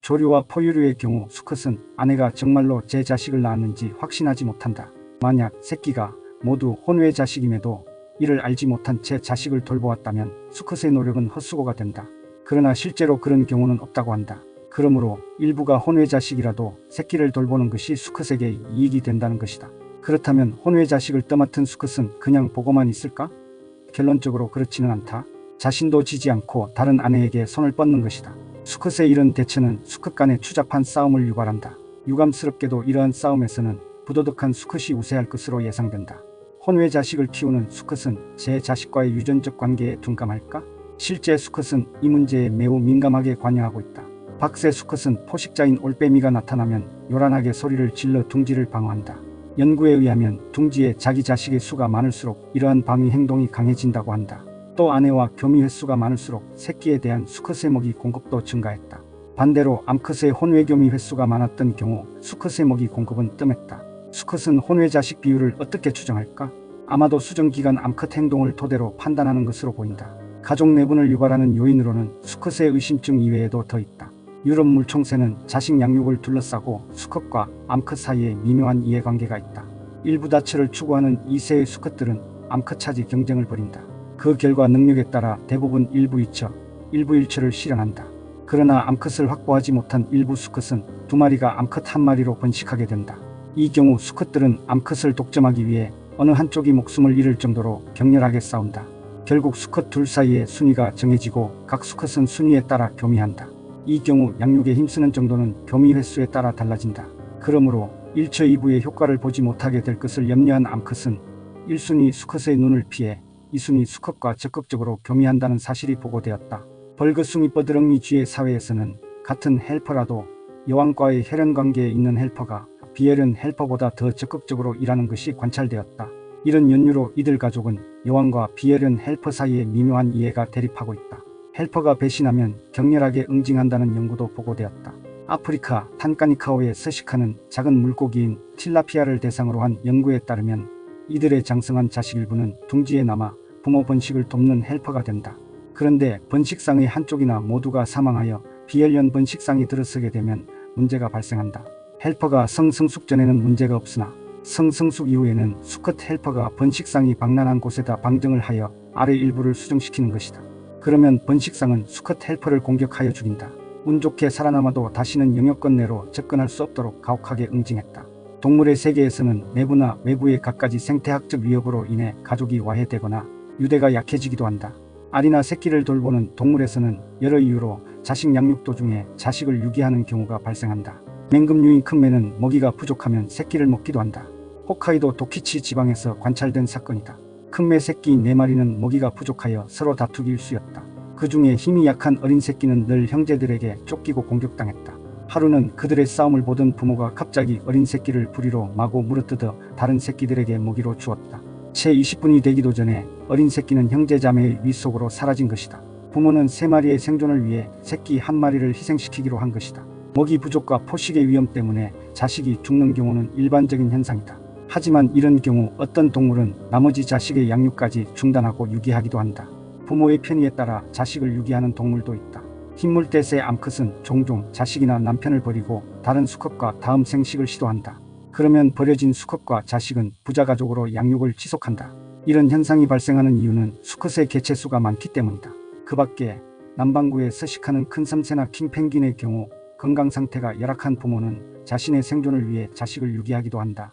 조류와 포유류의 경우 수컷은 아내가 정말로 제 자식을 낳았는지 확신하지 못한다. 만약 새끼가 모두 혼외 자식임에도 이를 알지 못한 채 자식을 돌보았다면 수컷의 노력은 헛수고가 된다. 그러나 실제로 그런 경우는 없다고 한다. 그러므로 일부가 혼외 자식이라도 새끼를 돌보는 것이 수컷에게 이익이 된다는 것이다. 그렇다면 혼외 자식을 떠맡은 수컷은 그냥 보고만 있을까? 결론적으로 그렇지는 않다. 자신도 지지 않고 다른 아내에게 손을 뻗는 것이다. 수컷의 이런 대처는 수컷 간의 추잡한 싸움을 유발한다. 유감스럽게도 이러한 싸움에서는 부도덕한 수컷이 우세할 것으로 예상된다. 혼외 자식을 키우는 수컷은 제 자식과의 유전적 관계에 둔감할까? 실제 수컷은 이 문제에 매우 민감하게 관여하고 있다. 박새 수컷은 포식자인 올빼미가 나타나면 요란하게 소리를 질러 둥지를 방어한다. 연구에 의하면 둥지에 자기 자식의 수가 많을수록 이러한 방위 행동이 강해진다고 한다. 또 아내와 교미 횟수가 많을수록 새끼에 대한 수컷의 먹이 공급도 증가했다. 반대로 암컷의 혼외 교미 횟수가 많았던 경우 수컷의 먹이 공급은 뜸했다. 수컷은 혼외 자식 비율을 어떻게 추정할까? 아마도 수정기간 암컷 행동을 토대로 판단하는 것으로 보인다. 가족 내분을 유발하는 요인으로는 수컷의 의심증 이외에도 더 있다. 유럽 물총새는 자식 양육을 둘러싸고 수컷과 암컷 사이에 미묘한 이해관계가 있다. 일부 다처를 추구하는 2세의 수컷들은 암컷 차지 경쟁을 벌인다. 그 결과 능력에 따라 대부분 일부 이처, 일부 일처를 실현한다. 그러나 암컷을 확보하지 못한 일부 수컷은 두 마리가 암컷 한 마리로 번식하게 된다. 이 경우 수컷들은 암컷을 독점하기 위해 어느 한쪽이 목숨을 잃을 정도로 격렬하게 싸운다. 결국 수컷 둘 사이의 순위가 정해지고 각 수컷은 순위에 따라 교미한다. 이 경우 양육에 힘쓰는 정도는 교미 횟수에 따라 달라진다. 그러므로 1처 2부의 효과를 보지 못하게 될 것을 염려한 암컷은 1순위 수컷의 눈을 피해 2순위 수컷과 적극적으로 교미한다는 사실이 보고되었다. 벌거숭이 뻐드렁이 쥐의 사회에서는 같은 헬퍼라도 여왕과의 혈연관계에 있는 헬퍼가 비엘은 헬퍼보다 더 적극적으로 일하는 것이 관찰되었다. 이런 연유로 이들 가족은 여왕과 비엘은 헬퍼 사이에 미묘한 이해가 대립하고 있다. 헬퍼가 배신하면 격렬하게 응징한다는 연구도 보고되었다. 아프리카 탄카니카호에 서식하는 작은 물고기인 틸라피아를 대상으로 한 연구에 따르면 이들의 장성한 자식 일부는 둥지에 남아 부모 번식을 돕는 헬퍼가 된다. 그런데 번식상의 한쪽이나 모두가 사망하여 비엘년 번식상이 들어서게 되면 문제가 발생한다. 헬퍼가 성성숙 전에는 문제가 없으나 성성숙 이후에는 수컷 헬퍼가 번식상이 방난한 곳에다 방정을 하여 아래 일부를 수정시키는 것이다. 그러면 번식상은 수컷 헬퍼를 공격하여 죽인다. 운 좋게 살아남아도 다시는 영역권 내로 접근할 수 없도록 가혹하게 응징했다. 동물의 세계에서는 내부나 외부의 갖가지 생태학적 위협으로 인해 가족이 와해되거나 유대가 약해지기도 한다. 알이나 새끼를 돌보는 동물에서는 여러 이유로 자식 양육 도중에 자식을 유기하는 경우가 발생한다. 맹금류인 큰 매는 먹이가 부족하면 새끼를 먹기도 한다. 홋카이도 도키치 지방에서 관찰된 사건이다. 큰 매 새끼 4마리는 먹이가 부족하여 서로 다투기 일쑤였다. 그 중에 힘이 약한 어린 새끼는 늘 형제들에게 쫓기고 공격당했다. 하루는 그들의 싸움을 보던 부모가 갑자기 어린 새끼를 부리로 마구 물어뜯어 다른 새끼들에게 먹이로 주었다. 채 20분이 되기도 전에 어린 새끼는 형제 자매의 위 속으로 사라진 것이다. 부모는 3마리의 생존을 위해 새끼 1마리를 희생시키기로 한 것이다. 먹이 부족과 포식의 위험 때문에 자식이 죽는 경우는 일반적인 현상이다. 하지만 이런 경우 어떤 동물은 나머지 자식의 양육까지 중단하고 유기하기도 한다. 부모의 편의에 따라 자식을 유기하는 동물도 있다. 흰물대새 암컷은 종종 자식이나 남편을 버리고 다른 수컷과 다음 생식을 시도한다. 그러면 버려진 수컷과 자식은 부자가족으로 양육을 지속한다. 이런 현상이 발생하는 이유는 수컷의 개체수가 많기 때문이다. 그 밖에 남반구에 서식하는 큰 섬새나 킹펭귄의 경우 건강 상태가 열악한 부모는 자신의 생존을 위해 자식을 유기하기도 한다.